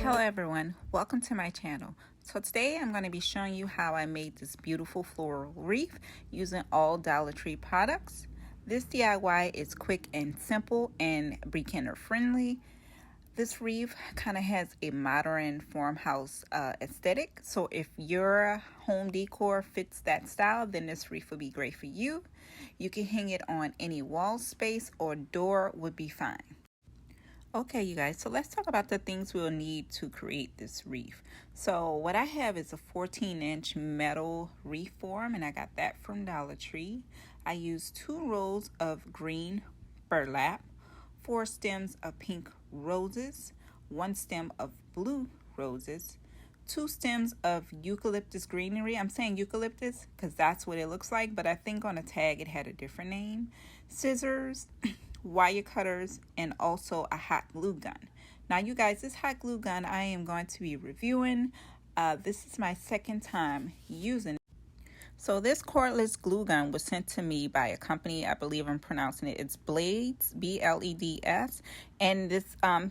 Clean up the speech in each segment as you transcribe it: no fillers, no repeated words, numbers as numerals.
Hello everyone, welcome to my channel. So today I'm going to be showing you how I made this beautiful floral wreath using all Dollar Tree products. This DIY is quick and simple and beginner friendly. This wreath kind of has a modern farmhouse aesthetic, so if your home decor fits that style, then this wreath would be great for you. You can hang it on any wall space or door would be fine. Okay, you guys, so let's talk about the things we'll need to create this wreath. So what I have is a 14-inch metal wreath form, and I got that from Dollar Tree. I used 2 rolls of green burlap, 4 stems of pink roses, 1 stem of blue roses, 2 stems of eucalyptus greenery. I'm saying eucalyptus because that's what it looks like, but I think on a tag it had a different name. Scissors, wire cutters, and also a hot glue gun. Now you guys, this hot glue gun I am going to be reviewing. This is my second time using it. So this cordless glue gun was sent to me by a company, I believe I'm pronouncing it, it's Blades, B-L-E-D-S, and this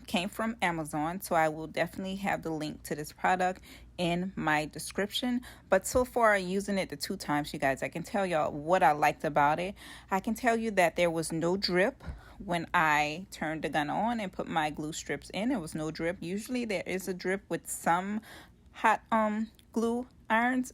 came from Amazon, so I will definitely have the link to this product in my description. But so far using it the 2 times, you guys, I can tell y'all what I liked about it. I can tell you that there was no drip when I turned the gun on and put my glue strips in. There was no drip. Usually there is a drip with some hot glue guns,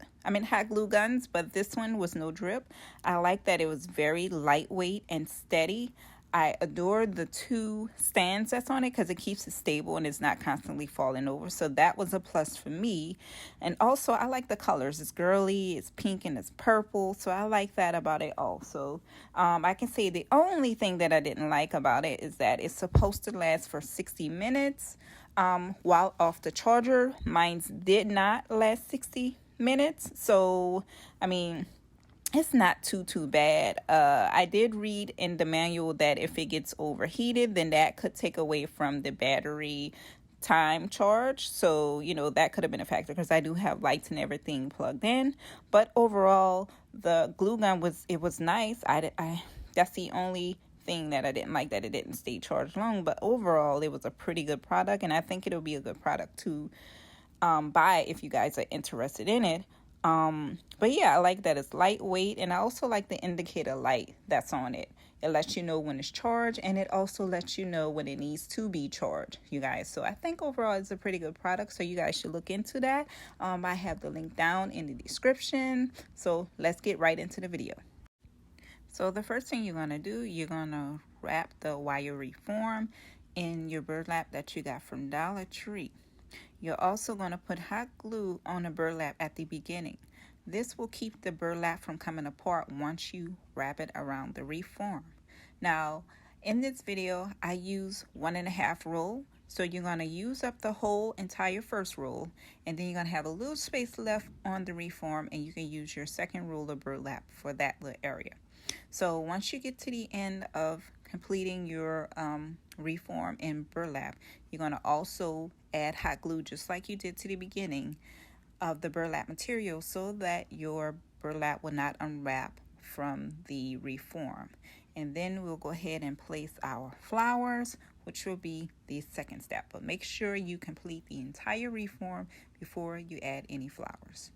but this one was no drip. I like that it was very lightweight and steady. I adore the 2 stands that's on it because it keeps it stable and it's not constantly falling over, so that was a plus for me. And also I like the colors. It's girly, it's pink, and it's purple, so I like that about it also. I can say the only thing that I didn't like about it is that it's supposed to last for 60 minutes while off the charger. Mine did not last 60 minutes, so I mean, it's not too bad. I did read in the manual that if it gets overheated, then that could take away from the battery time charge, so you know that could have been a factor because I do have lights and everything plugged in. But overall the glue gun was nice. That's the only thing that I didn't like, that it didn't stay charged long, but overall it was a pretty good product, and I think it'll be a good product to buy if you guys are interested in it. But yeah, I like that it's lightweight, and I also like the indicator light that's on it. It lets you know when it's charged, and it also lets you know when it needs to be charged, you guys. So I think overall it's a pretty good product, so you guys should look into that. I have the link down in the description, so let's get right into the video. So the first thing you're going to do, you're going to wrap the wiry form in your burlap that you got from Dollar Tree. You're also going to put hot glue on the burlap at the beginning. This will keep the burlap from coming apart once you wrap it around the wreath form. Now, in this video, I use 1.5 roll. So you're going to use up the whole entire first roll, and then you're going to have a little space left on the wreath form, and you can use your second roll of burlap for that little area. So once you get to the end of completing your reform in burlap, you're going to also add hot glue just like you did to the beginning of the burlap material, so that your burlap will not unwrap from the reform. And then we'll go ahead and place our flowers, which will be the second step. But make sure you complete the entire reform before you add any flowers.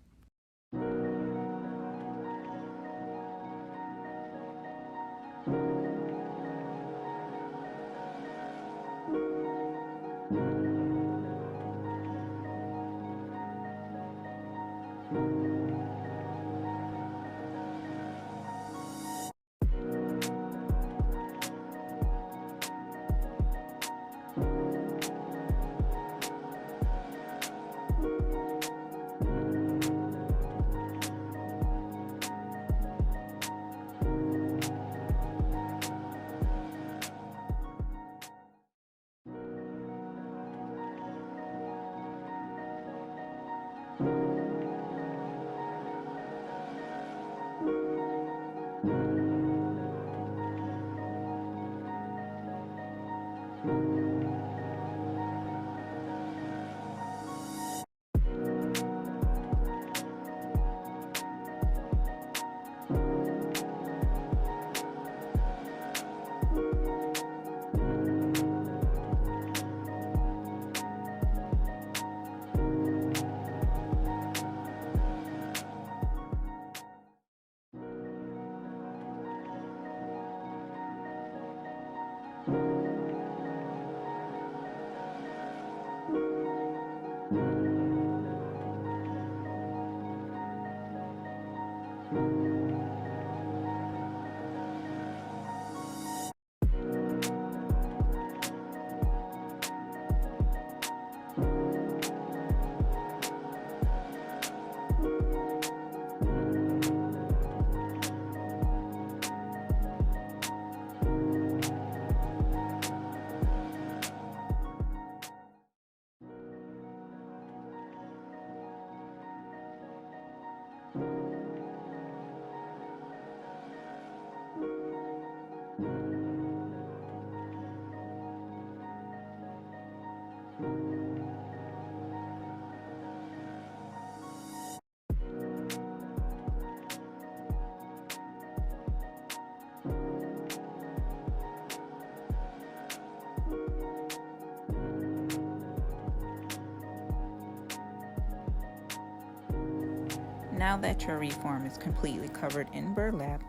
Now that your wreath form is completely covered in burlap,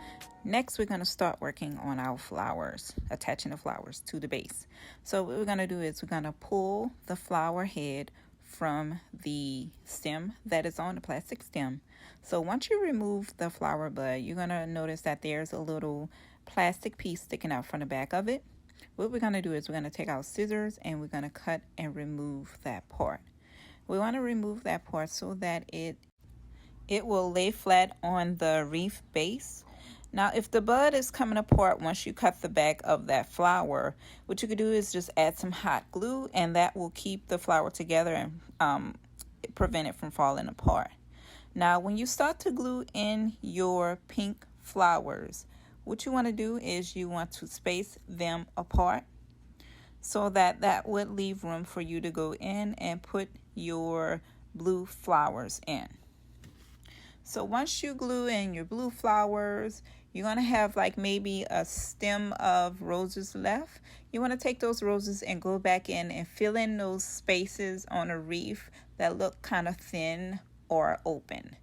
next we're going to start working on our flowers, attaching the flowers to the base. So what we're going to do is we're going to pull the flower head from the stem that is on the plastic stem. So once you remove the flower bud, you're going to notice that there's a little plastic piece sticking out from the back of it. What we're going to do is we're going to take our scissors and we're going to cut and remove that part. We want to remove that part so that it will lay flat on the wreath base. Now, if the bud is coming apart once you cut the back of that flower, what you could do is just add some hot glue, and that will keep the flower together and prevent it from falling apart. Now, when you start to glue in your pink flowers, what you want to do is you want to space them apart so that that would leave room for you to go in and put your blue flowers in. So once you glue in your blue flowers, you're going to have like maybe a stem of roses left. You want to take those roses and go back in and fill in those spaces on a wreath that look kind of thin or open.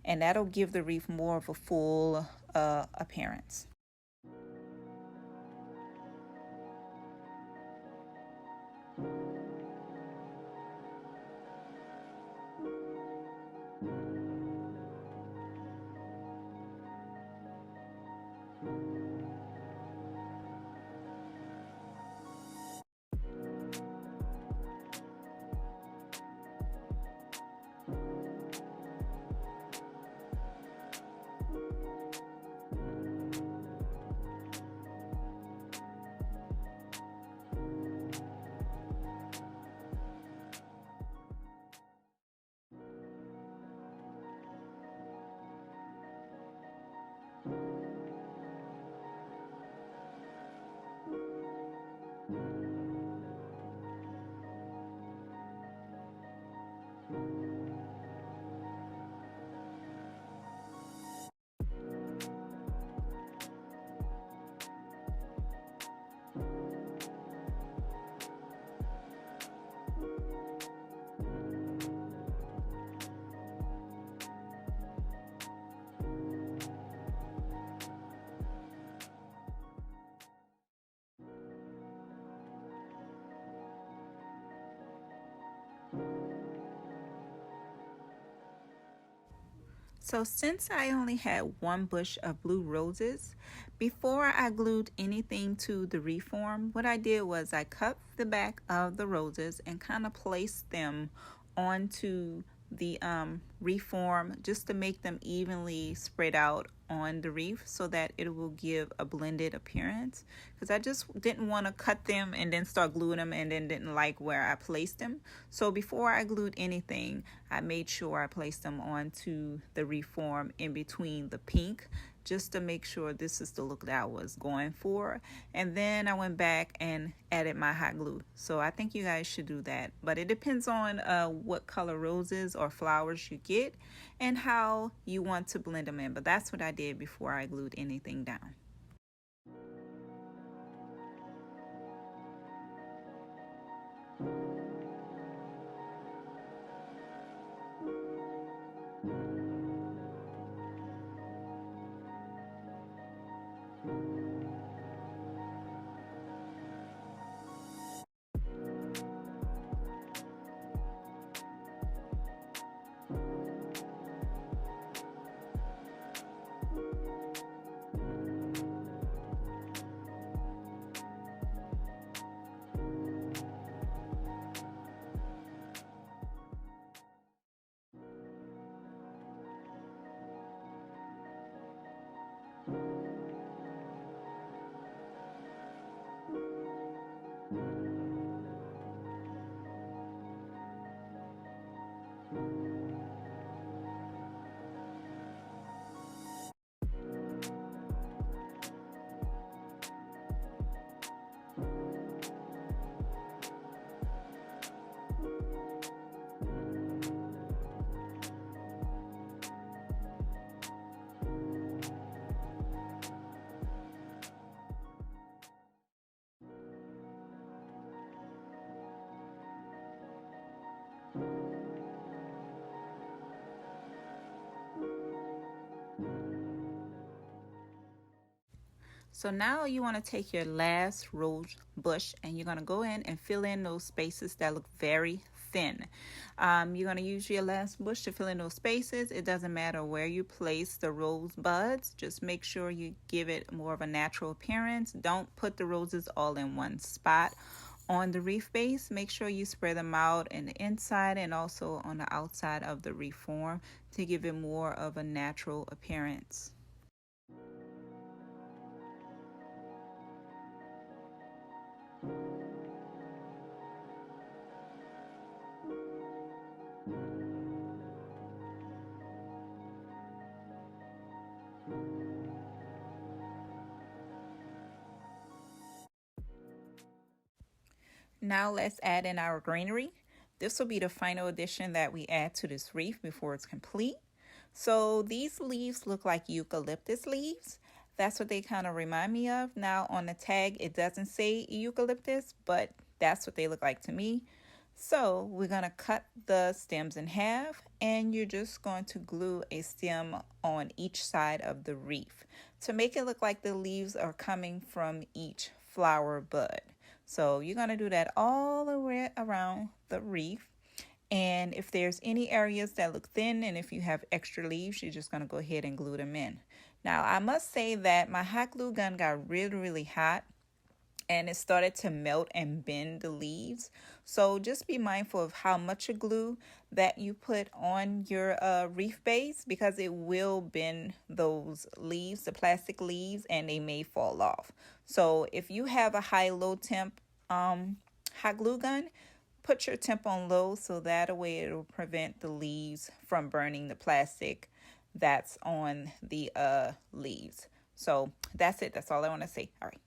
And that'll give the wreath more of a full appearance. So since I only had one bush of blue roses, before I glued anything to the wreath form, what I did was I cut the back of the roses and kind of placed them onto the wreath form just to make them evenly spread out on the wreath so that it will give a blended appearance, because I just didn't want to cut them and then start gluing them and then didn't like where I placed them. So before I glued anything, I made sure I placed them onto the wreath form in between the pink, just to make sure this is the look that I was going for. And then I went back and added my hot glue. So I think you guys should do that, but it depends on what color roses or flowers you get and how you want to blend them in. But that's what I did before I glued anything down. So now you want to take your last rose bush and you're going to go in and fill in those spaces that look very thin. You're going to use your last bush to fill in those spaces. It doesn't matter where you place the rose buds. Just make sure you give it more of a natural appearance. Don't put the roses all in one spot. On the wreath base, make sure you spread them out in the inside and also on the outside of the wreath form to give it more of a natural appearance. Now let's add in our greenery. This will be the final addition that we add to this wreath before it's complete. So these leaves look like eucalyptus leaves. That's what they kind of remind me of. Now on the tag it doesn't say eucalyptus, but that's what they look like to me. So we're going to cut the stems in half and you're just going to glue a stem on each side of the wreath to make it look like the leaves are coming from each flower bud. So you're going to do that all the way around the wreath. And if there's any areas that look thin and if you have extra leaves, you're just going to go ahead and glue them in. Now I must say that my hot glue gun got really hot and it started to melt and bend the leaves. So just be mindful of how much of glue that you put on your wreath base, because it will bend those leaves, the plastic leaves, and they may fall off. So if you have a high-low temp hot glue gun, put your temp on low so that way it will prevent the leaves from burning the plastic that's on the leaves. So that's it. That's all I want to say. All right.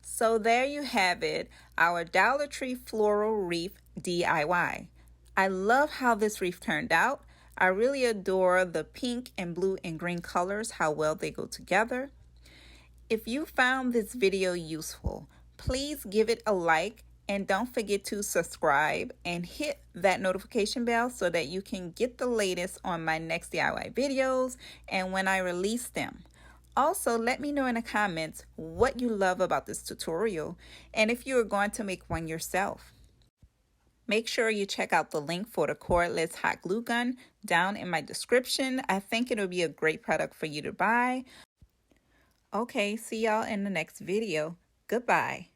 So there you have it, our Dollar Tree floral wreath DIY. I love how this wreath turned out. I really adore the pink and blue and green colors, how well they go together. If you found this video useful, please give it a like and don't forget to subscribe and hit that notification bell so that you can get the latest on my next DIY videos and when I release them. Also, let me know in the comments what you love about this tutorial and if you are going to make one yourself. Make sure you check out the link for the cordless hot glue gun down in my description. I think it'll be a great product for you to buy. Okay, see y'all in the next video. Goodbye.